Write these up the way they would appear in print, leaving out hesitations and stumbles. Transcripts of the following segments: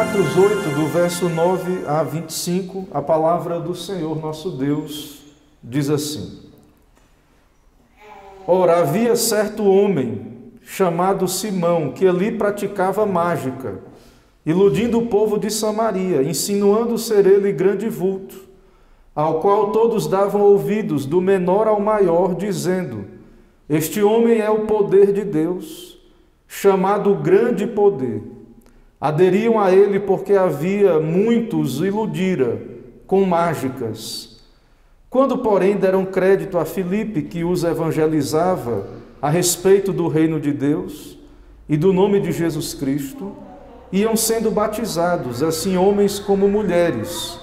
Atos 8, do verso 9 a 25, a palavra do Senhor nosso Deus diz assim: Ora, havia certo homem chamado Simão, que ali praticava mágica, iludindo o povo de Samaria, insinuando ser ele grande vulto, ao qual todos davam ouvidos, do menor ao maior, dizendo: Este homem é o poder de Deus, chamado grande poder. Aderiam a ele porque havia muitos iludira com mágicas. Quando, porém, deram crédito a Filipe, que os evangelizava a respeito do reino de Deus e do nome de Jesus Cristo, iam sendo batizados, assim homens como mulheres.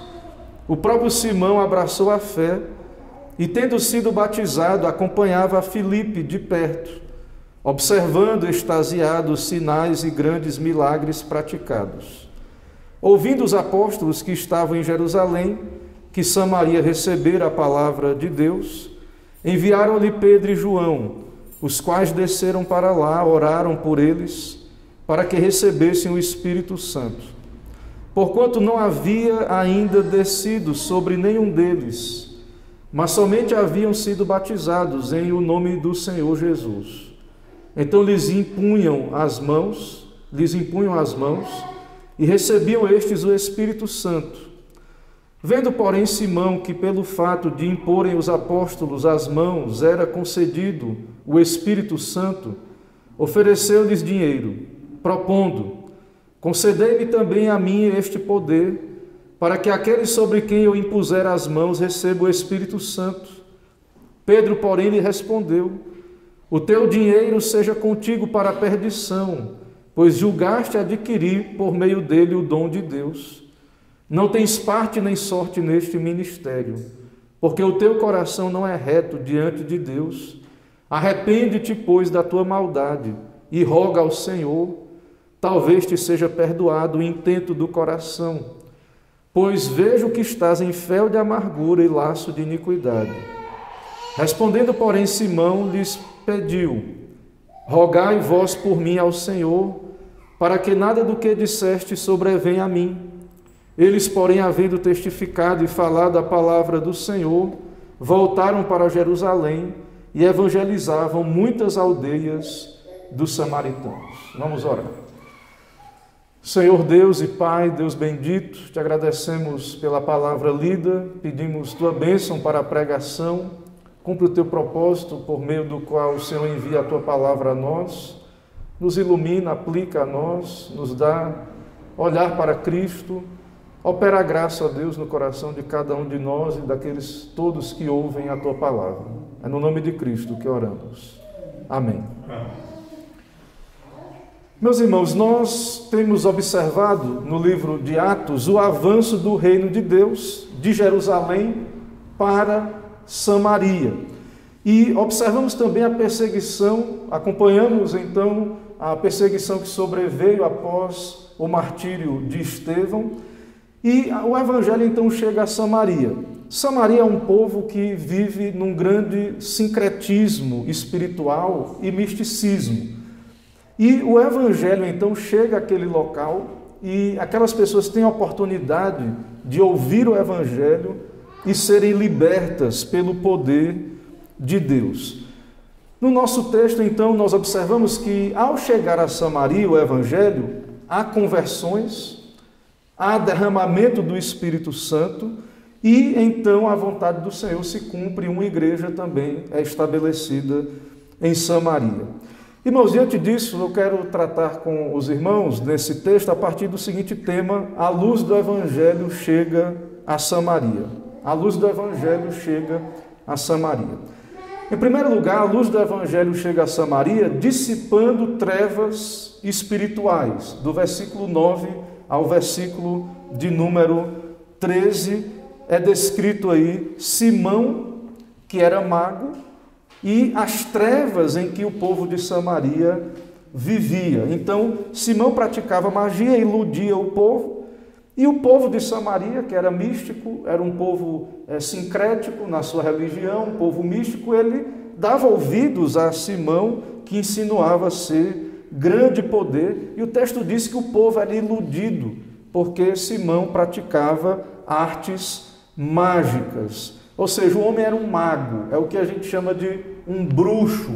O próprio Simão abraçou a fé e, tendo sido batizado, acompanhava a Filipe de perto, observando extasiados sinais e grandes milagres praticados. Ouvindo os apóstolos que estavam em Jerusalém, que Samaria recebera a palavra de Deus, enviaram-lhe Pedro e João, os quais desceram para lá, oraram por eles, para que recebessem o Espírito Santo, porquanto não havia ainda descido sobre nenhum deles, mas somente haviam sido batizados em o nome do Senhor Jesus. Então lhes impunham as mãos e recebiam estes o Espírito Santo. Vendo, porém, Simão que pelo fato de imporem os apóstolos as mãos era concedido o Espírito Santo, ofereceu-lhes dinheiro, propondo: Concedei-me também a mim este poder, para que aquele sobre quem eu impuser as mãos receba o Espírito Santo. Pedro, porém, lhe respondeu: O teu dinheiro seja contigo para a perdição, pois julgaste adquirir por meio dele o dom de Deus. Não tens parte nem sorte neste ministério, porque o teu coração não é reto diante de Deus. Arrepende-te, pois, da tua maldade e roga ao Senhor, talvez te seja perdoado o intento do coração, pois vejo que estás em fel de amargura e laço de iniquidade. Respondendo, porém, Simão lhes pediu: Rogai vós por mim ao Senhor, para que nada do que disseste sobrevenha a mim. Eles, porém, havendo testificado e falado a palavra do Senhor, voltaram para Jerusalém e evangelizavam muitas aldeias dos samaritanos. Vamos orar. Senhor Deus e Pai, Deus bendito, te agradecemos pela palavra lida, pedimos tua bênção para a pregação. Cumpre o teu propósito por meio do qual o Senhor envia a tua palavra a nós, nos ilumina, aplica a nós, nos dá olhar para Cristo, opera a graça, ó Deus, no coração de cada um de nós e daqueles todos que ouvem a tua palavra. É no nome de Cristo que oramos. Amém. Meus irmãos, nós temos observado no livro de Atos o avanço do reino de Deus de Jerusalém para Samaria. E observamos também a perseguição, acompanhamos então a perseguição que sobreveio após o martírio de Estevão, e o evangelho então chega a Samaria. Samaria é um povo que vive num grande sincretismo espiritual e misticismo. E o evangelho então chega àquele local e aquelas pessoas têm a oportunidade de ouvir o evangelho e serem libertas pelo poder de Deus. No nosso texto, então, nós observamos que, ao chegar a Samaria, o Evangelho, há conversões, há derramamento do Espírito Santo e, então, a vontade do Senhor se cumpre, uma igreja também é estabelecida em Samaria. Irmãos, diante disso, eu quero tratar com os irmãos, nesse texto, a partir do seguinte tema: a luz do Evangelho chega a Samaria. A luz do Evangelho chega a Samaria. Em primeiro lugar, a luz do Evangelho chega a Samaria dissipando trevas espirituais. Do versículo 9 ao versículo de número 13, é descrito aí Simão, que era mago, e as trevas em que o povo de Samaria vivia. Então, Simão praticava magia, iludia o povo, e o povo de Samaria, que era místico, era um povo sincrético na sua religião, um povo místico, ele dava ouvidos a Simão, que insinuava ser grande poder, e o texto diz que o povo era iludido porque Simão praticava artes mágicas. Ou seja, o homem era um mago, é o que a gente chama de um bruxo.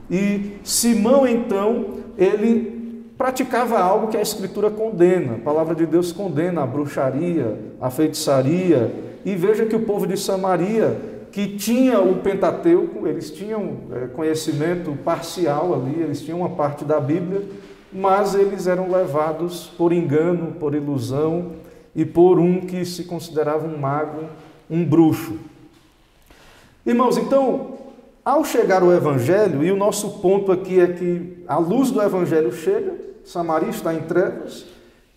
E Simão, então, ele praticava algo que a Escritura condena. A palavra de Deus condena a bruxaria, a feitiçaria. E veja que o povo de Samaria, que tinha o Pentateuco, eles tinham conhecimento parcial ali, eles tinham uma parte da Bíblia, mas eles eram levados por engano, por ilusão e por um que se considerava um mago, um bruxo. Irmãos, então, ao chegar o Evangelho, e o nosso ponto aqui é que a luz do Evangelho chega, Samaria está em trevas,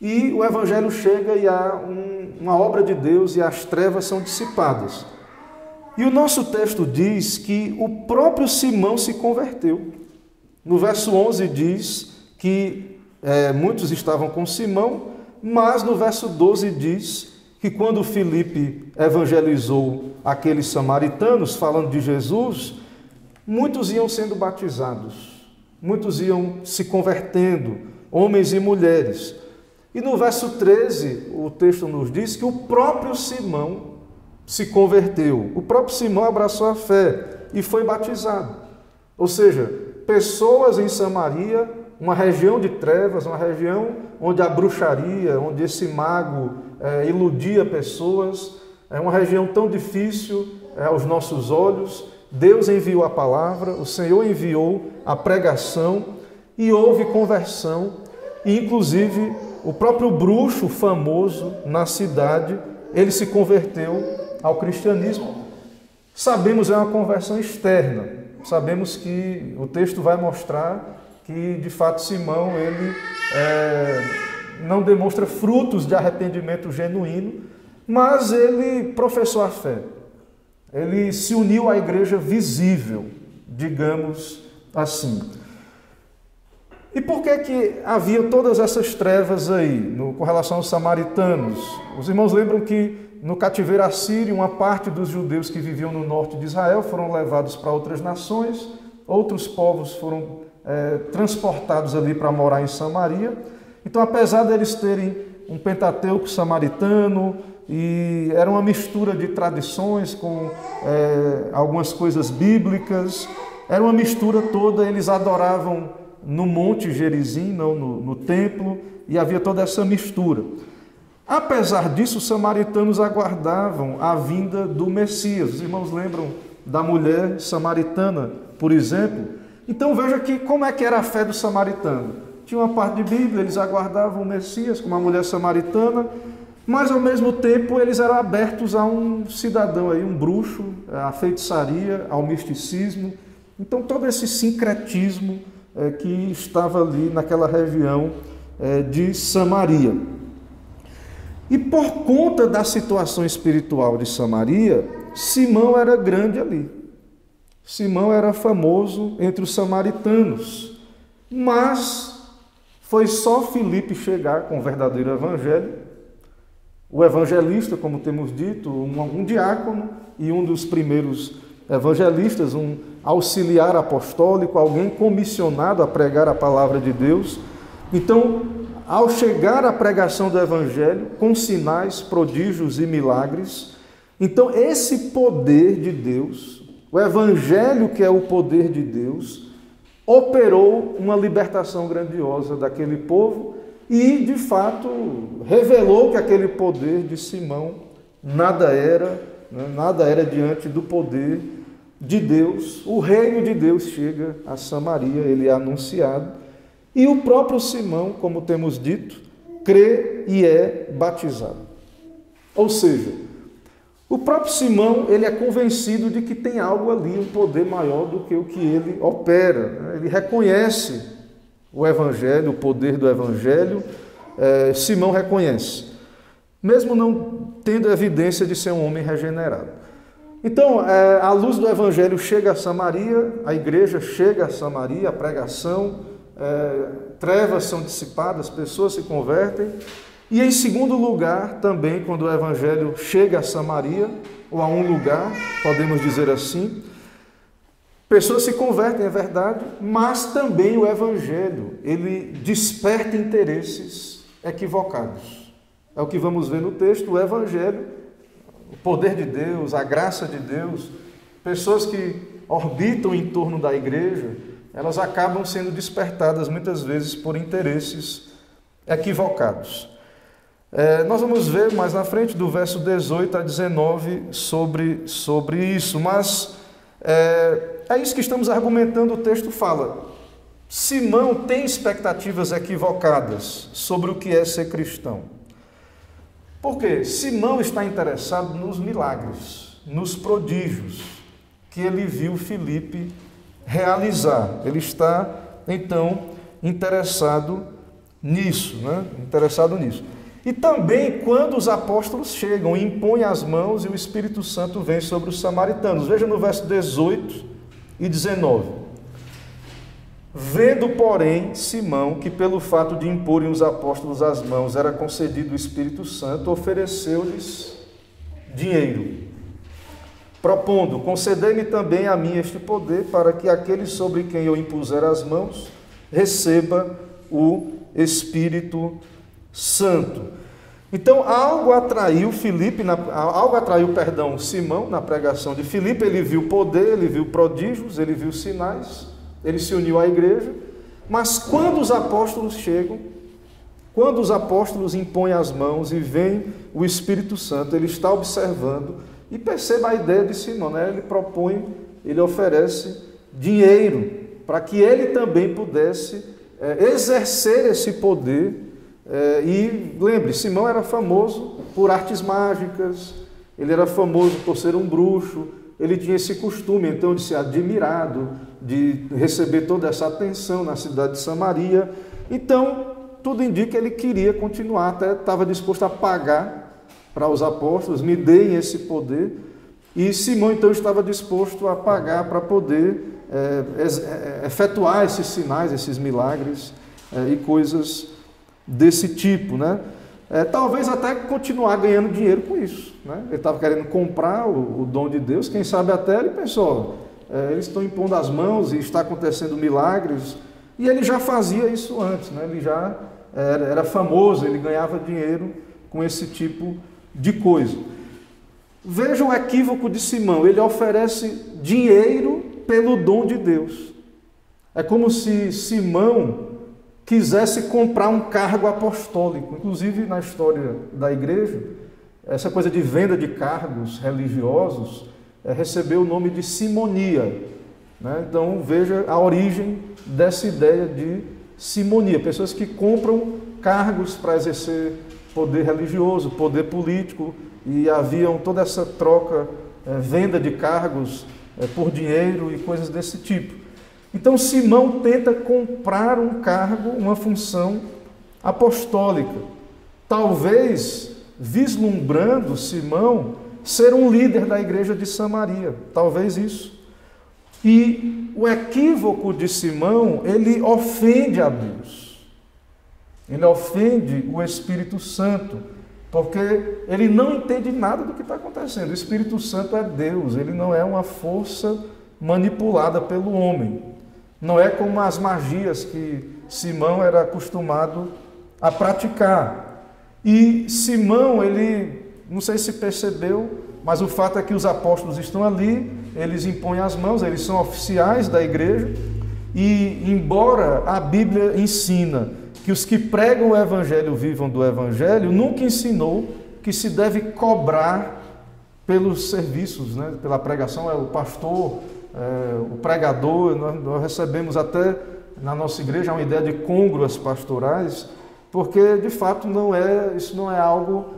e o Evangelho chega e há uma obra de Deus e as trevas são dissipadas. E o nosso texto diz que o próprio Simão se converteu. No verso 11 diz que muitos estavam com Simão, mas no verso 12 diz que quando Filipe evangelizou aqueles samaritanos, falando de Jesus, muitos iam sendo batizados, muitos iam se convertendo, homens e mulheres. E no verso 13, o texto nos diz que o próprio Simão se converteu, o próprio Simão abraçou a fé e foi batizado. Ou seja, pessoas em Samaria, uma região de trevas, uma região onde a bruxaria, onde esse mago iludia pessoas, é uma região tão difícil aos nossos olhos. Deus enviou a palavra, o Senhor enviou a pregação e houve conversão. E inclusive o próprio bruxo famoso na cidade, ele se converteu ao cristianismo. Sabemos, é uma conversão externa. Sabemos que o texto vai mostrar que, de fato, Simão ele não demonstra frutos de arrependimento genuíno, mas ele professou a fé. Ele se uniu à igreja visível, digamos assim. E por que havia todas essas trevas aí, com relação aos samaritanos? Os irmãos lembram que no cativeiro assírio, uma parte dos judeus que viviam no norte de Israel foram levados para outras nações, outros povos foram transportados ali para morar em Samaria. Então, apesar deles terem um Pentateuco samaritano, e era uma mistura de tradições com algumas coisas bíblicas, era uma mistura toda, eles adoravam no Monte Gerizim, não no templo, e havia toda essa mistura. Apesar disso, os samaritanos aguardavam a vinda do Messias. Os irmãos lembram da mulher samaritana, por exemplo? Então veja que como é que era a fé do samaritano. Tinha uma parte de Bíblia, eles aguardavam o Messias como a mulher samaritana, mas ao mesmo tempo eles eram abertos a um cidadão aí, um bruxo, à feitiçaria, ao misticismo. Então todo esse sincretismo que estava ali naquela região de Samaria. E por conta da situação espiritual de Samaria, Simão era grande ali. Simão era famoso entre os samaritanos. Mas foi só Filipe chegar com o verdadeiro evangelho. O evangelista, como temos dito, um diácono e um dos primeiros evangelistas, um auxiliar apostólico, alguém comissionado a pregar a palavra de Deus. Então, ao chegar a pregação do evangelho, com sinais, prodígios e milagres, então esse poder de Deus, o evangelho que é o poder de Deus, operou uma libertação grandiosa daquele povo e, de fato, revelou que aquele poder de Simão nada era diante do poder de Deus. O reino de Deus chega a Samaria, ele é anunciado, e o próprio Simão, como temos dito, crê e é batizado. Ou seja, o próprio Simão, ele é convencido de que tem algo ali, um poder maior do que o que ele opera. Ele reconhece o Evangelho, o poder do Evangelho. Simão reconhece, mesmo não tendo evidência de ser um homem regenerado. Então, a luz do Evangelho chega a Samaria, a igreja chega a Samaria, a pregação, trevas são dissipadas, pessoas se convertem. E em segundo lugar, também, quando o Evangelho chega a Samaria, ou a um lugar, podemos dizer assim, pessoas se convertem, é verdade, mas também o Evangelho, ele desperta interesses equivocados. é o que vamos ver no texto, o Evangelho, o poder de Deus, a graça de Deus, pessoas que orbitam em torno da igreja, elas acabam sendo despertadas muitas vezes por interesses equivocados. Nós vamos ver mais na frente, do verso 18 a 19, sobre isso, mas é isso que estamos argumentando. O texto fala: Simão tem expectativas equivocadas sobre o que é ser cristão. Por quê? Simão está interessado nos milagres, nos prodígios que ele viu Filipe realizar. Ele está, então, interessado nisso, né? Interessado nisso. E também quando os apóstolos chegam e impõem as mãos e o Espírito Santo vem sobre os samaritanos. Veja no verso 18 e 19. Vendo, porém, Simão, que pelo fato de imporem os apóstolos as mãos era concedido o Espírito Santo, ofereceu-lhes dinheiro, propondo: concedei-me também a mim este poder, para que aquele sobre quem eu impuser as mãos receba o Espírito Santo. Então, algo atraiu Simão na pregação de Filipe. Ele viu poder, ele viu prodígios, ele viu sinais, ele se uniu à igreja. Mas quando os apóstolos chegam, quando os apóstolos impõem as mãos e vem o Espírito Santo, ele está observando, e perceba a ideia de Simão, né? Ele oferece dinheiro para que ele também pudesse exercer esse poder. E lembre, Simão era famoso por artes mágicas, ele era famoso por ser um bruxo, ele tinha esse costume então de ser admirado, de receber toda essa atenção na cidade de Samaria. Então, tudo indica que ele queria continuar, até estava disposto a pagar para os apóstolos: me deem esse poder. E Simão então estava disposto a pagar para poder efetuar esses sinais, esses milagres e coisas desse tipo, né? Talvez até continuar ganhando dinheiro com isso, né? Ele estava querendo comprar o dom de Deus. Quem sabe até ele pensou: eles estão impondo as mãos e está acontecendo milagres. E ele já fazia isso antes, né? Ele já era famoso, ele ganhava dinheiro com esse tipo de coisa. Veja o equívoco de Simão: ele oferece dinheiro pelo dom de Deus. É como se Simão quisesse comprar um cargo apostólico. Inclusive, na história da igreja, essa coisa de venda de cargos religiosos recebeu o nome de simonia, né? Então, veja a origem dessa ideia de simonia. Pessoas que compram cargos para exercer poder religioso, poder político, e haviam toda essa troca, venda de cargos por dinheiro e coisas desse tipo. Então, Simão tenta comprar um cargo, uma função apostólica, talvez vislumbrando Simão ser um líder da igreja de Samaria, talvez isso. E o equívoco de Simão, ele ofende a Deus, ele ofende o Espírito Santo, porque ele não entende nada do que está acontecendo. O Espírito Santo é Deus, ele não é uma força manipulada pelo homem. Não é como as magias que Simão era acostumado a praticar. E Simão, ele, não sei se percebeu, mas o fato é que os apóstolos estão ali, eles impõem as mãos, eles são oficiais da igreja, e embora a Bíblia ensina que os que pregam o Evangelho vivam do Evangelho, nunca ensinou que se deve cobrar pelos serviços, né? Pela pregação. O pastor, o pregador, nós recebemos até na nossa igreja uma ideia de côngruas pastorais, porque de fato isso não é algo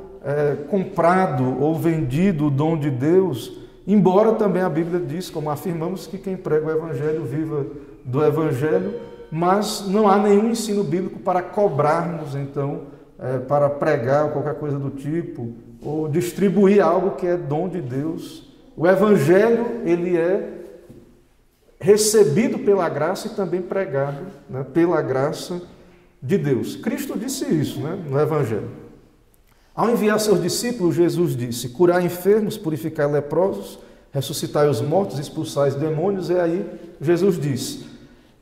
comprado ou vendido, o dom de Deus, embora também a Bíblia diz, como afirmamos, que quem prega o Evangelho viva do Evangelho, mas não há nenhum ensino bíblico para cobrarmos então, para pregar ou qualquer coisa do tipo, ou distribuir algo que é dom de Deus. O Evangelho, ele é recebido pela graça e também pregado, né, pela graça de Deus. Cristo disse isso, né, no Evangelho. Ao enviar seus discípulos, Jesus disse: curai enfermos, purificai leprosos, ressuscitai os mortos, expulsai os demônios. E aí Jesus disse: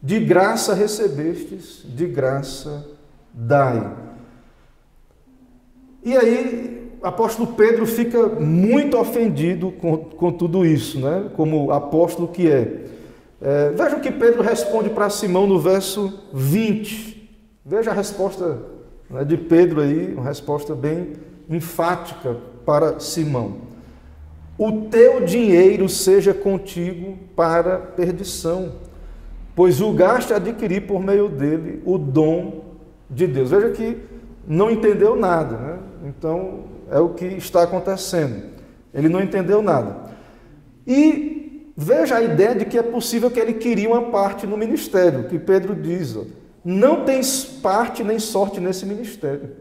de graça recebestes, de graça dai. E aí, o apóstolo Pedro fica muito ofendido com tudo isso, né? Como apóstolo que é. Veja o que Pedro responde para Simão no verso 20. Veja a resposta, né, de Pedro aí, uma resposta bem enfática para Simão. O teu dinheiro seja contigo para perdição, pois julgaste adquirir por meio dele o dom de Deus. Veja que não entendeu nada, né? Então, é o que está acontecendo. Ele não entendeu nada. E veja a ideia de que é possível que ele queria uma parte no ministério, que Pedro diz, ó, não tens parte nem sorte nesse ministério,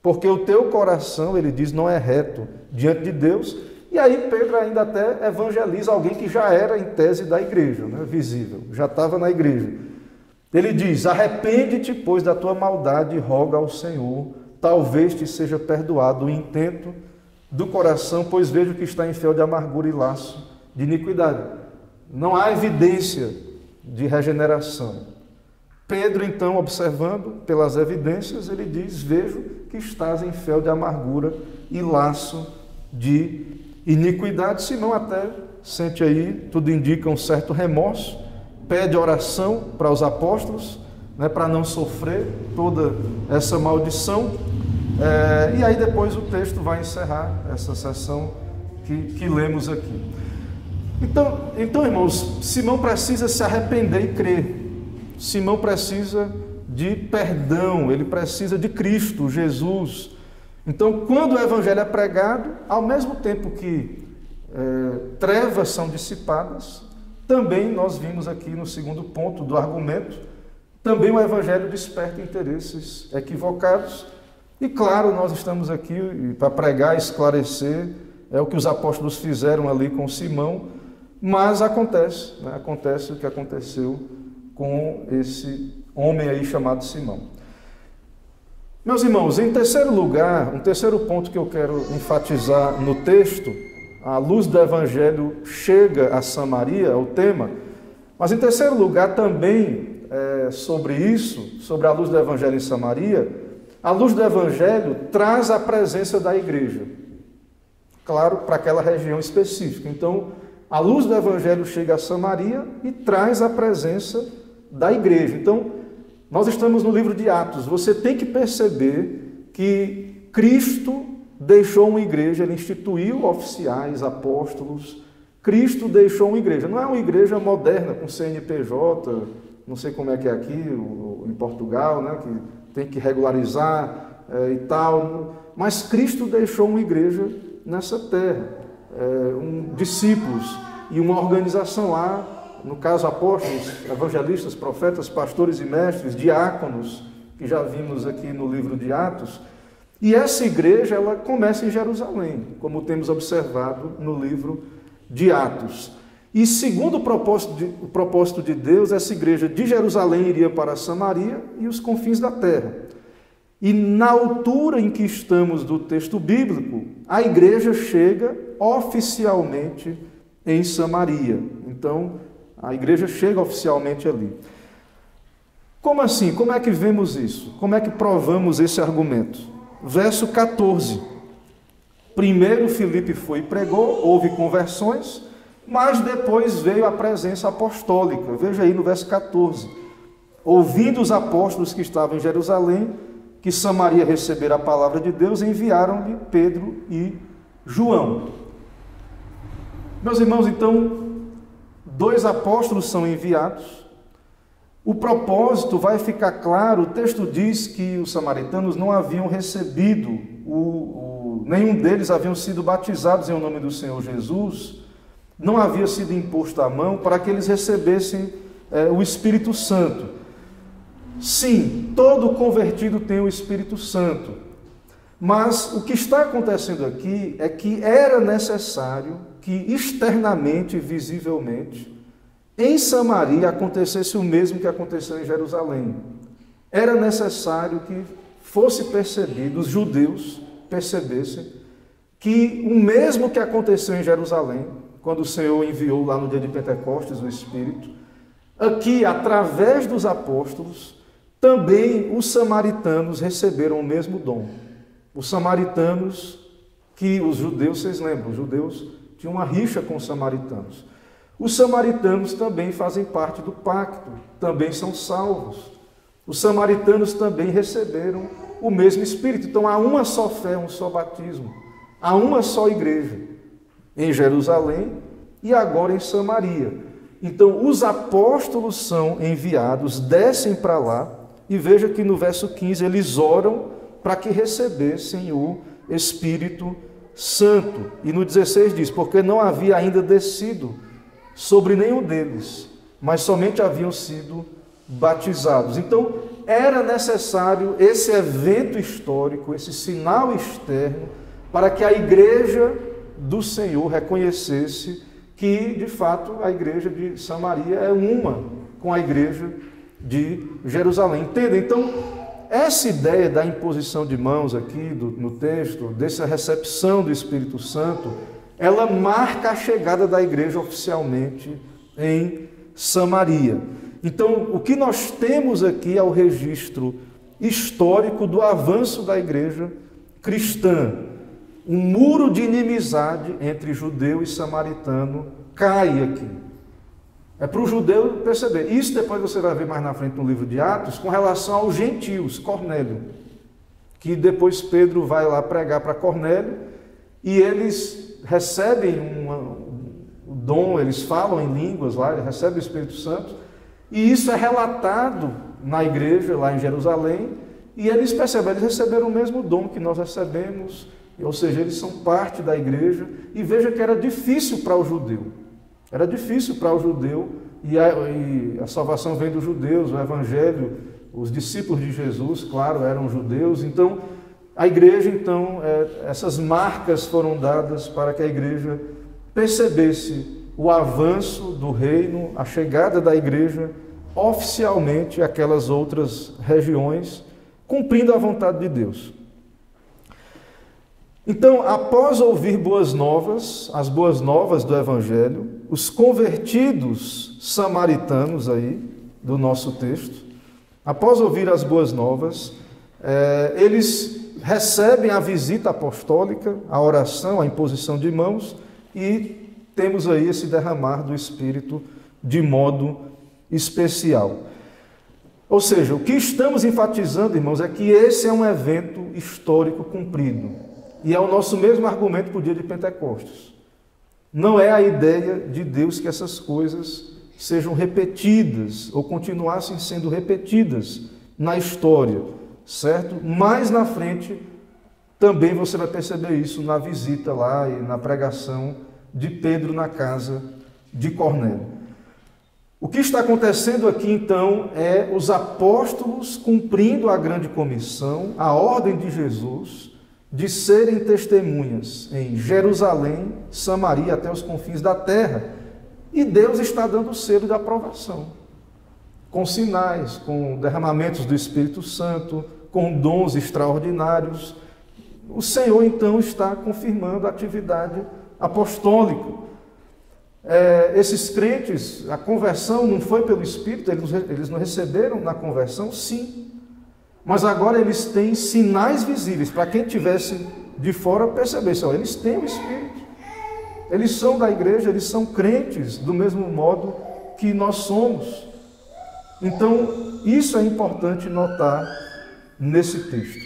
porque o teu coração, ele diz, não é reto diante de Deus. E aí Pedro ainda até evangeliza alguém que já era em tese da igreja, né, visível, já estava na igreja. Ele diz, arrepende-te, pois, da tua maldade e roga ao Senhor, talvez te seja perdoado o intento do coração, pois vejo que está em fel de amargura e laço de iniquidade. Não há evidência de regeneração. Pedro, então, observando pelas evidências, ele diz, vejo que estás em fel de amargura e laço de iniquidade. Simão até sente aí, tudo indica um certo remorso, pede oração para os apóstolos, né, para não sofrer toda essa maldição. E aí depois o texto vai encerrar essa sessão que lemos aqui. Então, irmãos, Simão precisa se arrepender e crer. Simão precisa de perdão, ele precisa de Cristo, Jesus. Então, quando o evangelho é pregado, ao mesmo tempo que trevas são dissipadas, também nós vimos aqui no segundo ponto do argumento, também o evangelho desperta interesses equivocados. E claro, nós estamos aqui para pregar, esclarecer, é o que os apóstolos fizeram ali com Simão, mas acontece, né? Acontece o que aconteceu com esse homem aí chamado Simão. Meus irmãos, em terceiro lugar, um terceiro ponto que eu quero enfatizar no texto, a luz do evangelho chega a Samaria, é o tema, mas em terceiro lugar também sobre isso, sobre a luz do evangelho em Samaria, a luz do evangelho traz a presença da igreja, claro, para aquela região específica. Então, a luz do evangelho chega a Samaria e traz a presença da igreja. Então, nós estamos no livro de Atos. Você tem que perceber que Cristo deixou uma igreja, ele instituiu oficiais, apóstolos. Cristo deixou uma igreja. Não é uma igreja moderna com CNPJ, não sei como é que é aqui, em Portugal, né, que tem que regularizar e tal. Mas Cristo deixou uma igreja nessa terra, discípulos e uma organização lá. No caso, apóstolos, evangelistas, profetas, pastores e mestres, diáconos, que já vimos aqui no livro de Atos. E essa igreja, ela começa em Jerusalém, como temos observado no livro de Atos. E segundo o propósito de Deus, essa igreja de Jerusalém iria para Samaria e os confins da terra. E na altura em que estamos do texto bíblico, a igreja chega oficialmente em Samaria. Então, a igreja chega oficialmente ali. Como assim? Como é que vemos isso? Como é que provamos esse argumento? Verso 14. Primeiro Filipe foi e pregou, houve conversões, mas depois veio a presença apostólica. Veja aí no verso 14. Ouvindo os apóstolos que estavam em Jerusalém, que Samaria recebera a palavra de Deus, enviaram-lhe Pedro e João. Meus irmãos, então, 2 apóstolos são enviados. O propósito vai ficar claro. O texto diz que os samaritanos não haviam recebido, nenhum deles haviam sido batizados em nome do Senhor Jesus, não havia sido imposto a mão para que eles recebessem o Espírito Santo. Sim, todo convertido tem o Espírito Santo, mas o que está acontecendo aqui é que era necessário que externamente, visivelmente, em Samaria acontecesse o mesmo que aconteceu em Jerusalém. Era necessário que fosse percebido, os judeus percebessem, que o mesmo que aconteceu em Jerusalém, quando o Senhor enviou lá no dia de Pentecostes o Espírito, aqui, através dos apóstolos, também os samaritanos receberam o mesmo dom. Os samaritanos, que os judeus, vocês lembram, os judeus tinham uma rixa com os samaritanos. Os samaritanos também fazem parte do pacto, também são salvos. Os samaritanos também receberam o mesmo Espírito. Então há uma só fé, um só batismo. Há uma só igreja em Jerusalém e agora em Samaria. Então os apóstolos são enviados, descem para lá e veja que no verso 15 eles oram para que recebessem o Espírito Santo. E no 16 diz, porque não havia ainda descido sobre nenhum deles, mas somente haviam sido batizados. Então, era necessário esse evento histórico, esse sinal externo, para que a igreja do Senhor reconhecesse que, de fato, a igreja de Samaria é uma com a igreja de Jerusalém. Entende? Então, essa ideia da imposição de mãos aqui no texto, dessa recepção do Espírito Santo, ela marca a chegada da igreja oficialmente em Samaria. Então, o que nós temos aqui é o registro histórico do avanço da igreja cristã. Um muro de inimizade entre judeu e samaritano cai aqui. É para o judeu perceber. Isso depois você vai ver mais na frente no livro de Atos, com relação aos gentios, Cornélio. Que depois Pedro vai lá pregar para Cornélio e eles recebem o dom, eles falam em línguas lá, eles recebem o Espírito Santo. E isso é relatado na igreja, lá em Jerusalém, e eles percebem, eles receberam o mesmo dom que nós recebemos, ou seja, eles são parte da igreja, e veja que era difícil para o judeu. Era difícil para o judeu, e a salvação vem dos judeus, o evangelho, os discípulos de Jesus, claro, eram judeus, então a igreja, essas marcas foram dadas para que a igreja percebesse o avanço do reino, a chegada da igreja oficialmente àquelas outras regiões, cumprindo a vontade de Deus. Então, após ouvir boas novas, as boas novas do Evangelho, os convertidos samaritanos aí, do nosso texto, após ouvir as boas novas, eles recebem a visita apostólica, a oração, a imposição de mãos, e temos aí esse derramar do Espírito de modo especial. Ou seja, o que estamos enfatizando, irmãos, é que esse é um evento histórico cumprido. E é o nosso mesmo argumento para o dia de Pentecostes. Não é a ideia de Deus que essas coisas sejam repetidas ou continuassem sendo repetidas na história, certo? Mais na frente, também você vai perceber isso na visita lá e na pregação de Pedro na casa de Cornélio. O que está acontecendo aqui, então, é os apóstolos cumprindo a grande comissão, a ordem de Jesus, de serem testemunhas em Jerusalém, Samaria, até os confins da terra. E Deus está dando o selo de aprovação, com sinais, com derramamentos do Espírito Santo, com dons extraordinários. O Senhor, então, está confirmando a atividade apostólica. Esses crentes, a conversão não foi pelo Espírito, eles não receberam na conversão, sim. Mas agora eles têm sinais visíveis, para quem estivesse de fora percebesse, eles têm o Espírito. Eles são da igreja, eles são crentes do mesmo modo que nós somos. Então, isso é importante notar nesse texto.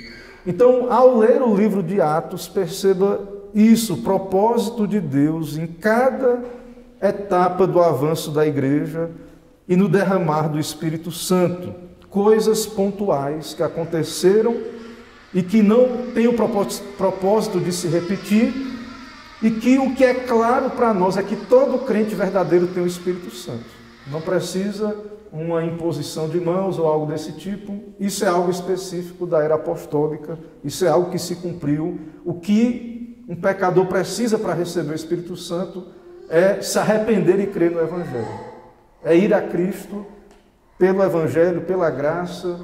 Então, ao ler o livro de Atos, perceba isso, o propósito de Deus em cada etapa do avanço da igreja e no derramar do Espírito Santo. Coisas pontuais que aconteceram e que não têm o propósito de se repetir, e que o que é claro para nós é que todo crente verdadeiro tem o Espírito Santo. Não precisa uma imposição de mãos ou algo desse tipo. Isso é algo específico da era apostólica, isso é algo que se cumpriu. O que um pecador precisa para receber o Espírito Santo é se arrepender e crer no Evangelho. É ir a Cristo pelo Evangelho, pela graça,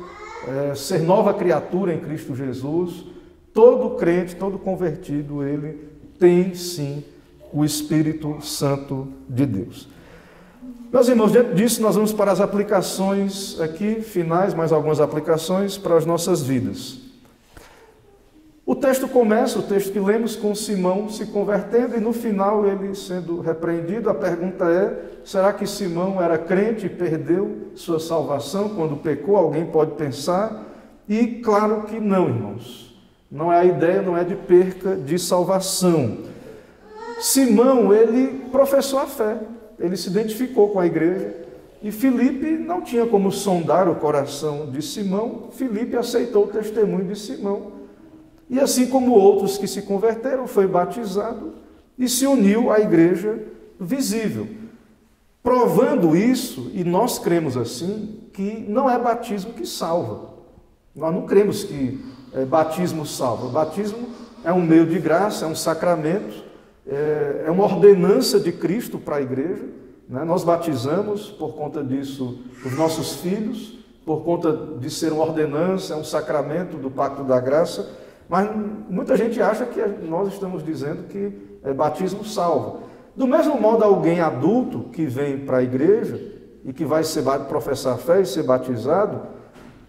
ser nova criatura em Cristo Jesus. Todo crente, todo convertido, ele tem sim o Espírito Santo de Deus. Meus irmãos, diante disso nós vamos para as aplicações aqui, finais, mais algumas aplicações para as nossas vidas. O texto começa, o texto que lemos, com Simão se convertendo, e no final ele sendo repreendido. A pergunta é: será que Simão era crente e perdeu sua salvação quando pecou? Alguém pode pensar. E claro que não, irmãos. Não é a ideia, não é de perca de salvação. Simão, ele professou a fé, ele se identificou com a igreja, e Filipe não tinha como sondar o coração de Simão. Filipe aceitou o testemunho de Simão. E assim como outros que se converteram, foi batizado e se uniu à igreja visível. Provando isso, e nós cremos assim, que não é batismo que salva. Nós não cremos que batismo salva. Batismo é um meio de graça, é um sacramento, é uma ordenança de Cristo para a igreja. Né? Nós batizamos, por conta disso, os nossos filhos, por conta de ser uma ordenança, é um sacramento do pacto da graça. Mas muita gente acha que nós estamos dizendo que batismo salva. Do mesmo modo, alguém adulto que vem para a igreja e que vai professar a fé e ser batizado,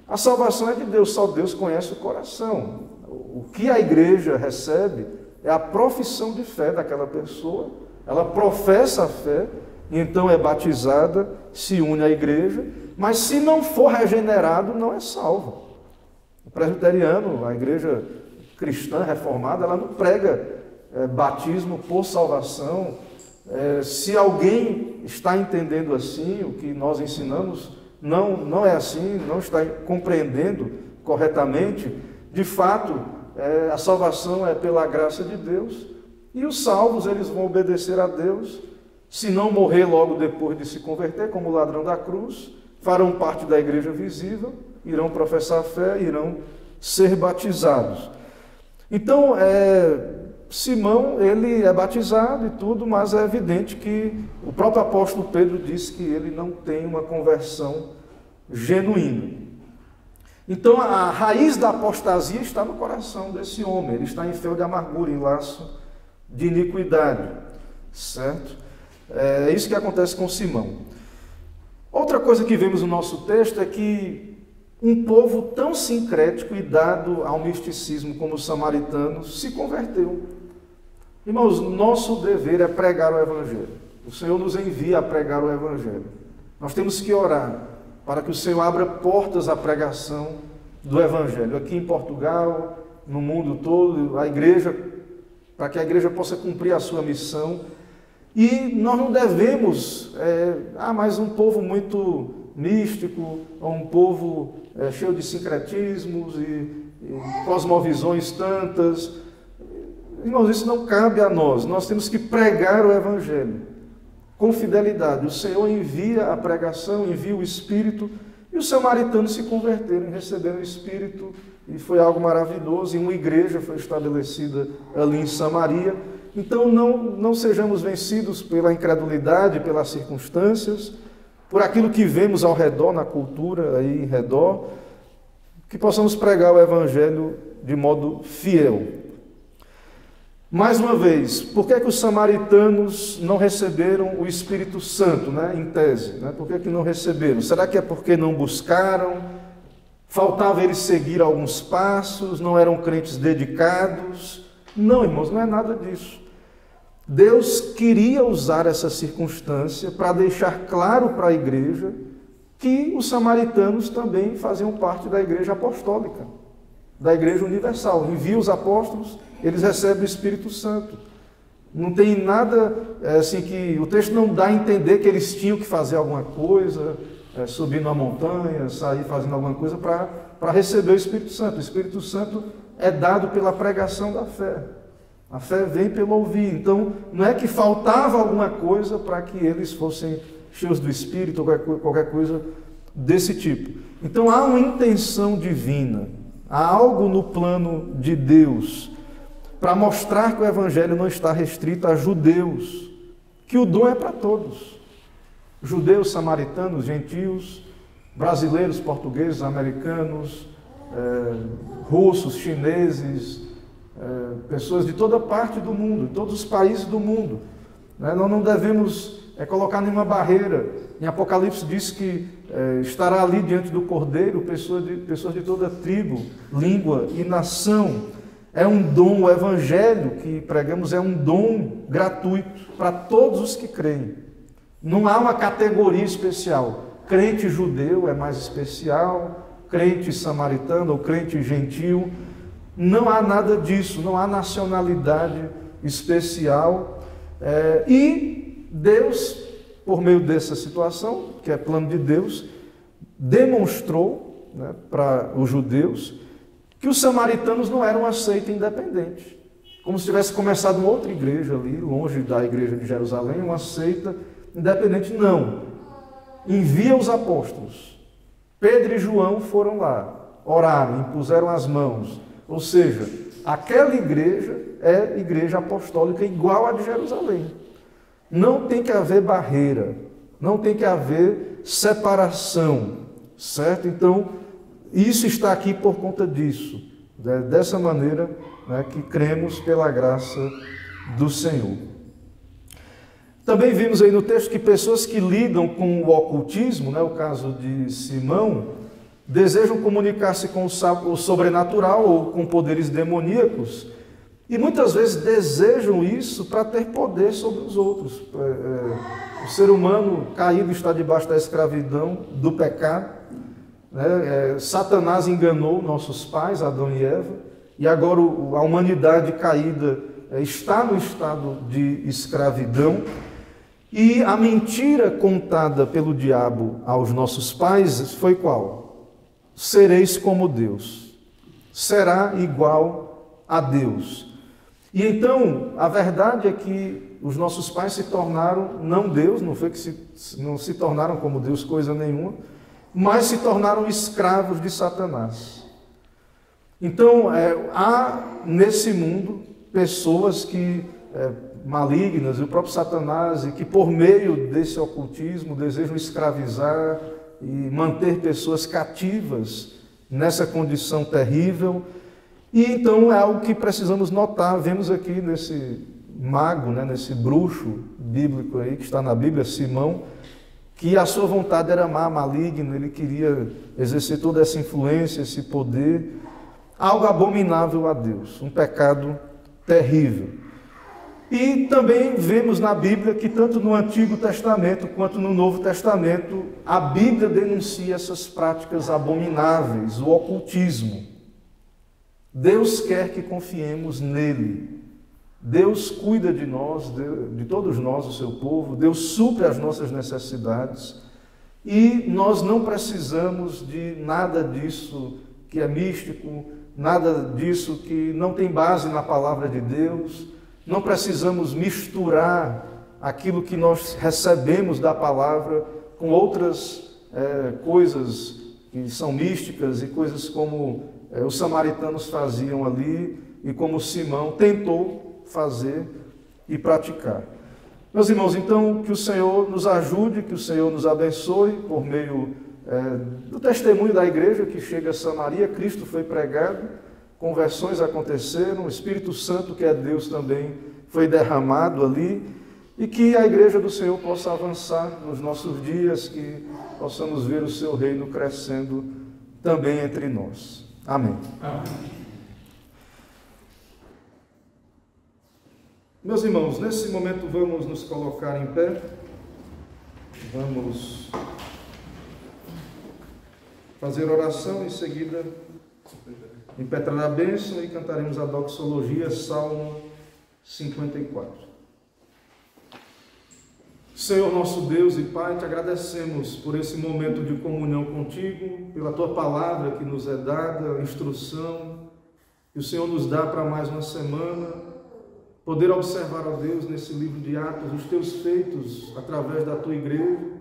a salvação é de Deus, só Deus conhece o coração. O que a igreja recebe é a profissão de fé daquela pessoa, ela professa a fé, e então é batizada, se une à igreja, mas se não for regenerado, não é salvo. O presbiteriano, a igreja cristã reformada, ela não prega batismo por salvação. Se alguém está entendendo assim, o que nós ensinamos não é assim, não está compreendendo corretamente. De fato, a salvação é pela graça de Deus, e os salvos, eles vão obedecer a Deus, se não morrer logo depois de se converter, como o ladrão da cruz, farão parte da igreja visível, irão professar a fé, irão ser batizados. Então, Simão, ele é batizado e tudo, mas é evidente que o próprio apóstolo Pedro disse que ele não tem uma conversão genuína. Então, a raiz da apostasia está no coração desse homem, ele está em fel de amargura, em laço de iniquidade, certo? É isso que acontece com Simão. Outra coisa que vemos no nosso texto é que um povo tão sincrético e dado ao misticismo como os samaritanos se converteu. Irmãos, nosso dever é pregar o Evangelho. O Senhor nos envia a pregar o Evangelho. Nós temos que orar para que o Senhor abra portas à pregação do Evangelho. Aqui em Portugal, no mundo todo, a igreja, para que a igreja possa cumprir a sua missão. E nós não devemos, mas um povo muito místico, ou um povo cheio de sincretismos e cosmovisões tantas. Irmãos, isso não cabe a nós. Nós temos que pregar o Evangelho com fidelidade. O Senhor envia a pregação, envia o Espírito, e os samaritanos se converteram, receberam o Espírito, e foi algo maravilhoso. E uma igreja foi estabelecida ali em Samaria. Então não sejamos vencidos pela incredulidade, pelas circunstâncias, por aquilo que vemos ao redor, na cultura aí em redor, que possamos pregar o Evangelho de modo fiel. Mais uma vez, por que os samaritanos não receberam o Espírito Santo, em tese? Por que não receberam? Será que é porque não buscaram? Faltava eles seguir alguns passos? Não eram crentes dedicados? Não, irmãos, não é nada disso. Deus queria usar essa circunstância para deixar claro para a igreja que os samaritanos também faziam parte da igreja apostólica, da igreja universal. Envia os apóstolos, eles recebem o Espírito Santo. Não tem nada assim que o texto não dá a entender que eles tinham que fazer alguma coisa, subir numa montanha, sair fazendo alguma coisa para receber o Espírito Santo. O Espírito Santo é dado pela pregação da fé. A fé vem pelo ouvir. Então, não é que faltava alguma coisa para que eles fossem cheios do Espírito ou qualquer coisa desse tipo. Então, há uma intenção divina, há algo no plano de Deus para mostrar que o Evangelho não está restrito a judeus, que o dom é para todos. Judeus, samaritanos, gentios, brasileiros, portugueses, americanos, russos, chineses, pessoas de toda parte do mundo, de todos os países do mundo. Nós não devemos colocar nenhuma barreira. Em Apocalipse diz que estará ali diante do Cordeiro pessoas de toda tribo, língua e nação. É um dom, o evangelho que pregamos é um dom gratuito para todos os que creem. Não há uma categoria especial. Crente judeu é mais especial, crente samaritano ou crente gentil. Não há nada disso, não há nacionalidade especial. E Deus, por meio dessa situação, que é plano de Deus, demonstrou, né, para os judeus que os samaritanos não eram uma seita independente. Como se tivesse começado uma outra igreja ali, longe da igreja de Jerusalém, uma seita independente. Não. Envia os apóstolos. Pedro e João foram lá, oraram, impuseram as mãos. Ou seja, aquela igreja é igreja apostólica igual a de Jerusalém. Não tem que haver barreira, não tem que haver separação, certo? Então, isso está aqui por conta disso, dessa maneira, né, que cremos pela graça do Senhor. Também vimos aí no texto que pessoas que lidam com o ocultismo, né, o caso de Simão, desejam comunicar-se com o sobrenatural ou com poderes demoníacos e muitas vezes desejam isso para ter poder sobre os outros. O ser humano caído está debaixo da escravidão, do pecado. Satanás enganou nossos pais, Adão e Eva, e agora a humanidade caída está no estado de escravidão. E a mentira contada pelo diabo aos nossos pais foi qual? Sereis como Deus, será igual a Deus. E então, a verdade é que os nossos pais se tornaram não Deus, não foi que não se tornaram como Deus coisa nenhuma, mas se tornaram escravos de Satanás. Então, há nesse mundo pessoas que malignas, e o próprio Satanás, e que por meio desse ocultismo desejam escravizar e manter pessoas cativas nessa condição terrível. E então é algo que precisamos notar. Vemos aqui nesse mago, né, nesse bruxo bíblico aí que está na Bíblia, Simão, que a sua vontade era má, maligna, ele queria exercer toda essa influência, esse poder, algo abominável a Deus, um pecado terrível. E também vemos na Bíblia que tanto no Antigo Testamento quanto no Novo Testamento, a Bíblia denuncia essas práticas abomináveis, o ocultismo. Deus quer que confiemos nele. Deus cuida de nós, de todos nós, o seu povo. Deus supre as nossas necessidades. E nós não precisamos de nada disso que é místico, nada disso que não tem base na palavra de Deus. Não precisamos misturar aquilo que nós recebemos da palavra com outras coisas que são místicas e coisas como os samaritanos faziam ali e como Simão tentou fazer e praticar. Meus irmãos, então que o Senhor nos ajude, que o Senhor nos abençoe por meio do testemunho da igreja que chega a Samaria. Cristo foi pregado, conversões aconteceram, o Espírito Santo, que é Deus, também foi derramado ali, e que a igreja do Senhor possa avançar nos nossos dias, que possamos ver o seu reino crescendo também entre nós. Amém. Amém. Meus irmãos, nesse momento vamos nos colocar em pé, vamos fazer oração, em seguida impetrar a bênção e cantaremos a doxologia, Salmo 54. Senhor nosso Deus e Pai, te agradecemos por esse momento de comunhão contigo, pela tua palavra que nos é dada, a instrução que o Senhor nos dá para mais uma semana, poder observar, ó Deus, nesse livro de Atos, os teus feitos através da tua igreja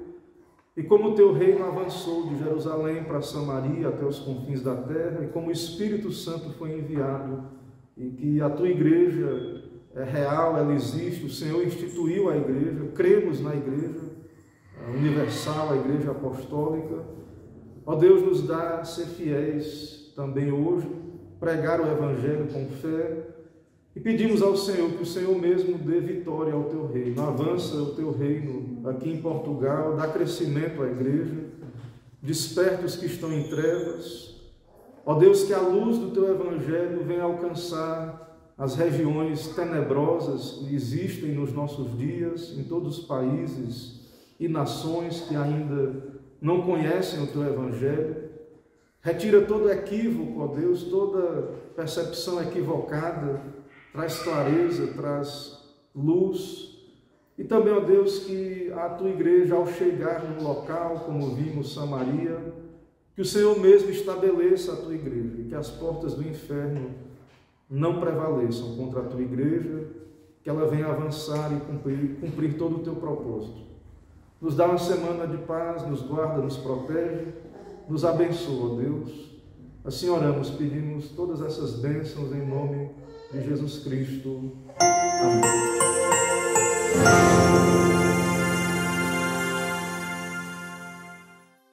e como o teu reino avançou de Jerusalém para Samaria até os confins da terra e como o Espírito Santo foi enviado e que a tua igreja é real, ela existe, o Senhor instituiu a igreja, cremos na igreja universal, a igreja apostólica. Ó Deus, nos dá a ser fiéis também hoje, pregar o Evangelho com fé. E pedimos ao Senhor que o Senhor mesmo dê vitória ao teu reino, avança o teu reino aqui em Portugal, dá crescimento à igreja, desperta os que estão em trevas Ó Deus, que a luz do Teu Evangelho venha alcançar as regiões tenebrosas que existem nos nossos dias, em todos os países e nações que ainda não conhecem o Teu Evangelho. Retira todo equívoco, ó Deus, toda percepção equivocada, traz clareza, traz luz. E também, ó Deus, que a Tua Igreja, ao chegar num local, como vimos, Samaria, que o Senhor mesmo estabeleça a Tua Igreja e que as portas do inferno não prevaleçam contra a Tua Igreja, que ela venha avançar e cumprir todo o Teu propósito. Nos dá uma semana de paz, nos guarda, nos protege, nos abençoa, ó Deus. Assim oramos, pedimos todas essas bênçãos em nome de Jesus Cristo. Amém.